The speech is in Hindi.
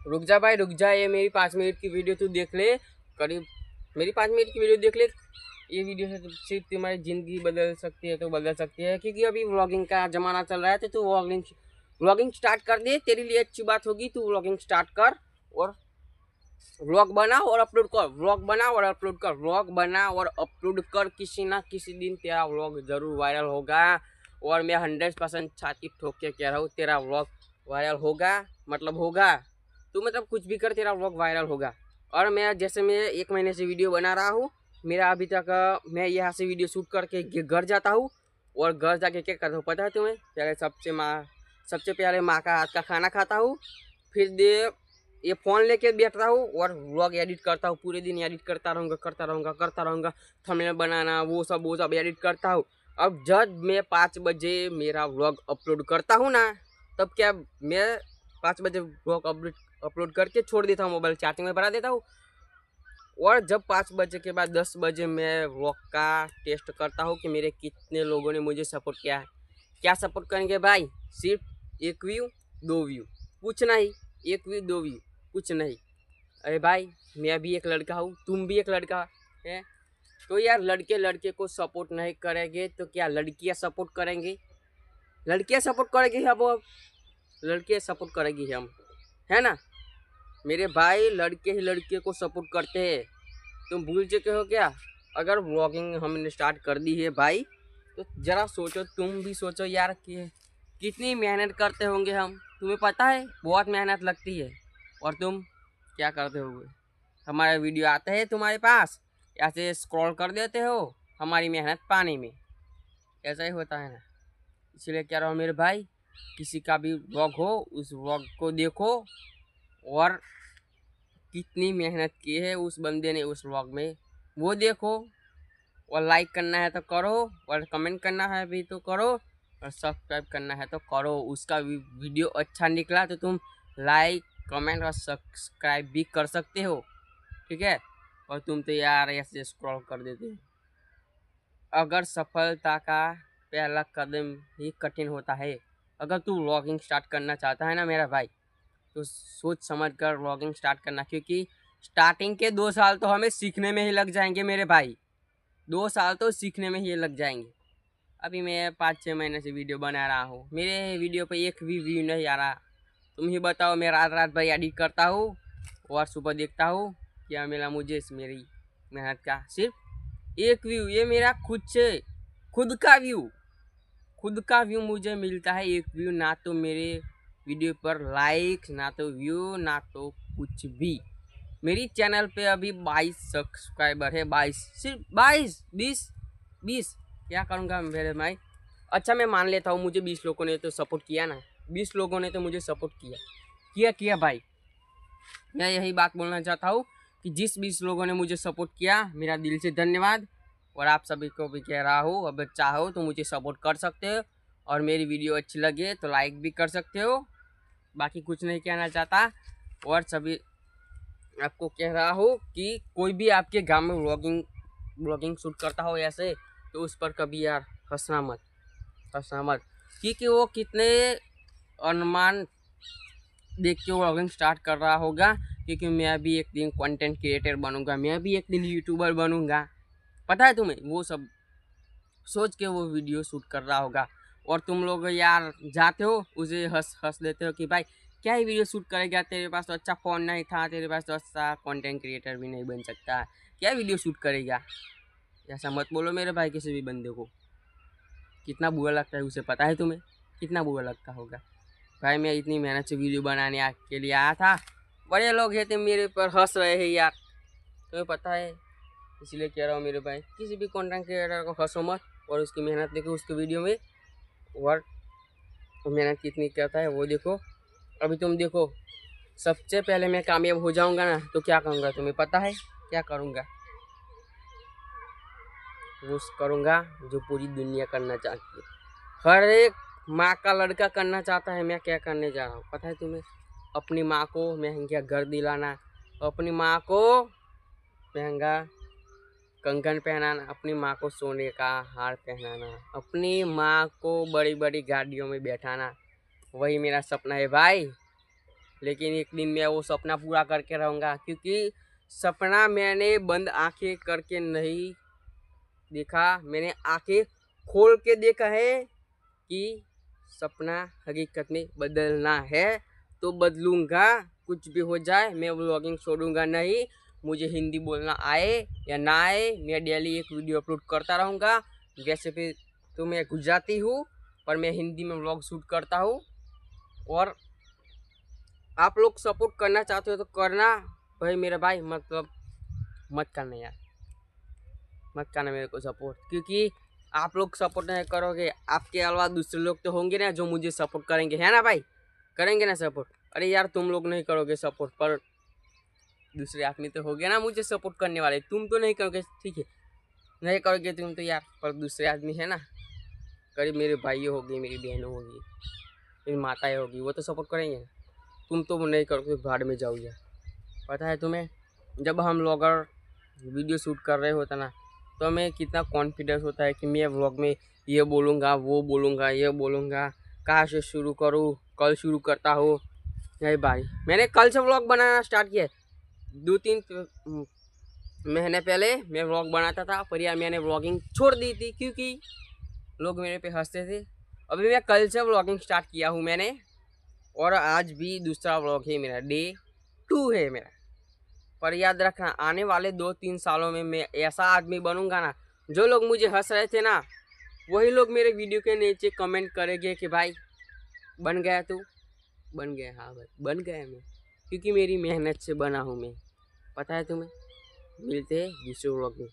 रुक जा भाई रुक जा, ये मेरी 5 मिनट की वीडियो तू देख ले। करीब मेरी 5 मिनट की वीडियो देख ले। ये वीडियो से सिर्फ तुम्हारी ज़िंदगी बदल सकती है तो बदल सकती है, क्योंकि अभी व्लॉगिंग का ज़माना चल रहा है। तो तू व्लॉगिंग व्लॉगिंग स्टार्ट कर दे, तेरे लिए अच्छी बात होगी। तू व्लॉगिंग स्टार्ट कर और व्लॉग बना और अपलोड कर, व्लॉग बना और अपलोड कर, व्लॉग बना और अपलोड कर। किसी ना किसी दिन तेरा व्लॉग ज़रूर वायरल होगा। और मैं 100% छाती ठोक के कह रहा हूँ, तेरा व्लॉग वायरल होगा। मतलब होगा, तू मतलब कुछ भी कर, तेरा व्लॉग वायरल होगा। और मैं जैसे मैं 1 महीने से वीडियो बना रहा हूँ, मेरा अभी तक मैं यहाँ से वीडियो शूट करके घर जाता हूँ। और घर जाके क्या करता हूँ पता है तुम्हें? पहले सबसे पहले माँ का हाथ का खाना खाता हूँ। फिर ये फ़ोन लेके बैठता हूँ और व्लॉग एडिट करता हूँ। पूरे दिन एडिट करता रहूँगा। थंबनेल बनाना वो सब एडिट करता हूँ। अब जब मैं 5 बजे मेरा व्लॉग अपलोड करता हूँ ना, तब क्या मैं 5 बजे व्लॉग अपलोड करके छोड़ देता हूँ, मोबाइल चार्जिंग में भरा देता हूँ। और जब 5 बजे के बाद 10 बजे मैं व्लॉग का टेस्ट करता हूँ कि मेरे कितने लोगों ने मुझे सपोर्ट किया है। क्या सपोर्ट करेंगे भाई? सिर्फ 1 व्यू 2 व्यू, कुछ नहीं। 1 व्यू 2 व्यू, कुछ नहीं। अरे भाई, मैं भी एक लड़का हूँ, तुम भी एक लड़का है। तो यार लड़के लड़के को सपोर्ट नहीं करेंगे तो क्या लड़कियाँ सपोर्ट करेंगी? लड़कियाँ सपोर्ट करेंगी हम, अब लड़के सपोर्ट करेंगी हम, है ना मेरे भाई? लड़के ही लड़के को सपोर्ट करते हैं। तुम भूल चुके हो क्या? अगर व्लॉगिंग हमने स्टार्ट कर दी है भाई, तो ज़रा सोचो, तुम भी सोचो यार कि कितनी मेहनत करते होंगे हम। तुम्हें पता है बहुत मेहनत लगती है। और तुम क्या करते होगे? हमारे वीडियो आते हैं तुम्हारे पास, ऐसे स्क्रॉल कर देते हो हमारी मेहनत पानी में। ऐसा ही होता है ना। इसलिए कह रहा हूँ मेरे भाई, किसी का भी व्लॉग हो उस व्लॉग को देखो और कितनी मेहनत की है उस बंदे ने उस व्लॉग में, वो देखो। और लाइक करना है तो करो, और कमेंट करना है भी तो करो, और सब्सक्राइब करना है तो करो। उसका वीडियो अच्छा निकला तो तुम लाइक कमेंट और सब्सक्राइब भी कर सकते हो, ठीक है। और तुम तो यार ऐसे स्क्रॉल कर देते हो। अगर सफलता का पहला कदम ही कठिन होता है। अगर तू व्लॉगिंग स्टार्ट करना चाहता है ना मेरा भाई, तो सोच समझ कर व्लॉगिंग स्टार्ट करना, क्योंकि स्टार्टिंग के 2 साल तो हमें सीखने में ही लग जाएंगे मेरे भाई। 2 साल तो सीखने में ही लग जाएंगे। अभी मैं 5-6 महीने से वीडियो बना रहा हूँ, मेरे वीडियो पे एक भी व्यू नहीं आ रहा। तुम ही बताओ, मैं रात रात भर एडिट करता हूँ और सुबह देखता हूँ क्या मिला मुझे इस मेरी मेहनत का? सिर्फ 1 व्यू। ये मेरा खुद का व्यू मुझे मिलता है, 1 व्यू। ना तो मेरे वीडियो पर लाइक, ना तो व्यू, ना तो कुछ भी। मेरी चैनल पे अभी 22 सब्सक्राइबर है। 22, सिर्फ 22, 20 क्या करूँगा मेरे भाई? अच्छा मैं मान लेता हूँ मुझे 20 लोगों ने तो सपोर्ट किया ना, 20 लोगों ने तो मुझे सपोर्ट किया भाई। मैं यही बात बोलना चाहता हूँ कि जिस 20 लोगों ने मुझे सपोर्ट किया, मेरा दिल से धन्यवाद। और आप सभी को भी कह रहा हूँ, अगर चाहो तो मुझे सपोर्ट कर सकते हो, और मेरी वीडियो अच्छी लगे तो लाइक भी कर सकते हो। बाकी कुछ नहीं कहना चाहता। और सभी आपको कह रहा हूँ कि कोई भी आपके गांव में व्लॉगिंग शूट करता हो ऐसे, तो उस पर कभी यार हंसना मत, क्योंकि वो कितने अनुमान देख के व्लॉगिंग स्टार्ट कर रहा होगा। क्योंकि मैं भी एक दिन कंटेंट क्रिएटर बनूंगा, मैं भी एक दिन यूट्यूबर बनूंगा। पता है तुम्हें? वो सब सोच के वो वीडियो शूट कर रहा होगा। और तुम लोग यार जाते हो उसे हंस हंस देते हो कि भाई क्या ही वीडियो शूट करेगा, तेरे पास तो अच्छा फ़ोन नहीं था, तेरे पास तो अच्छा कंटेंट क्रिएटर भी नहीं बन सकता, क्या वीडियो शूट करेगा। ऐसा मत बोलो मेरे भाई किसी भी बंदे को। कितना बुरा लगता है उसे पता है तुम्हें? कितना बुरा लगता होगा भाई। मैं इतनी मेहनत से वीडियो बनाने के लिए आया था, बड़े लोग हैं तो मेरे पर हंस रहे हैं यार, तुम्हें पता है। इसलिए कह रहा हूँ मेरे भाई, किसी भी कंटेंट क्रिएटर को हंसो मत, और उसकी मेहनत देखो उसके वीडियो में। और मेहनत कितनी करता है वो देखो। अभी तुम देखो, सबसे पहले मैं कामयाब हो जाऊंगा ना तो क्या करूँगा तुम्हें पता है? क्या करूँगा? वो करूँगा जो पूरी दुनिया करना चाहती है, हर एक माँ का लड़का करना चाहता है। मैं क्या करने जा रहा हूँ पता है तुम्हें? अपनी माँ को महंगा घर दिलाना, अपनी माँ को महंगा कंगन पहनाना, अपनी माँ को सोने का हार पहनाना, अपनी माँ को बड़ी बड़ी गाड़ियों में बैठाना, वही मेरा सपना है भाई। लेकिन एक दिन मैं वो सपना पूरा करके रहूँगा, क्योंकि सपना मैंने बंद आंखें करके नहीं देखा, मैंने आंखें खोल के देखा है कि सपना हकीकत में बदलना है तो बदलूँगा। कुछ भी हो जाए मैं व्लॉगिंग छोड़ूंगा नहीं। मुझे हिंदी बोलना आए या ना आए, मैं डेली एक वीडियो अपलोड करता रहूँगा। वैसे भी तो मैं गुजराती हूँ, पर मैं हिंदी में व्लॉग शूट करता हूँ। और आप लोग सपोर्ट करना चाहते हो तो करना भाई, मेरे भाई, मतलब मत करना यार, मत करना मेरे को सपोर्ट, क्योंकि आप लोग सपोर्ट नहीं करोगे, आपके अलावा दूसरे लोग तो होंगे ना जो मुझे सपोर्ट करेंगे, है ना भाई, करेंगे ना सपोर्ट। अरे यार तुम लोग नहीं करोगे सपोर्ट, पर दूसरे आदमी तो हो गया ना मुझे सपोर्ट करने वाले। तुम तो नहीं करोगे, ठीक है, नहीं करोगे तुम तो यार, पर दूसरे आदमी है ना, करीब मेरे भाई होगी, मेरी बहनों होगी, मेरी माताएँ होगी, वो तो सपोर्ट करेंगे ना। तुम तो नहीं करोगे, भाड़ में जाओ यार। पता है तुम्हें, जब हम व्लॉगर वीडियो शूट कर रहे होता ना, तो हमें कितना कॉन्फिडेंस होता है कि मैं व्लॉग में ये बोलूँगा, वो बोलूँगा, ये बोलूँगा, कहाँ से शुरू करूँ, कल शुरू करता हूँ। नहीं भाई, मैंने कल से व्लॉग बनाना स्टार्ट किया। 2-3 महीने पहले मैं व्लॉग बनाता था, पर यार मैंने व्लॉगिंग छोड़ दी थी क्योंकि लोग मेरे पे हंसते थे। अभी मैं कल से व्लॉगिंग स्टार्ट किया हूँ मैंने, और आज भी दूसरा व्लॉग है मेरा, डे 2 है मेरा। पर याद रखना, आने वाले 2-3 सालों में मैं ऐसा आदमी बनूंगा ना, जो लोग मुझे हंस रहे थे ना, वही लोग मेरे वीडियो के नीचे कमेंट करेंगे कि भाई बन गया तू, बन गया। हाँ भाई बन गया मैं, क्योंकि मेरी मेहनत से बना हूँ मैं। पता है तुम्हें। मिलते हैं दूसरे व्लॉग में।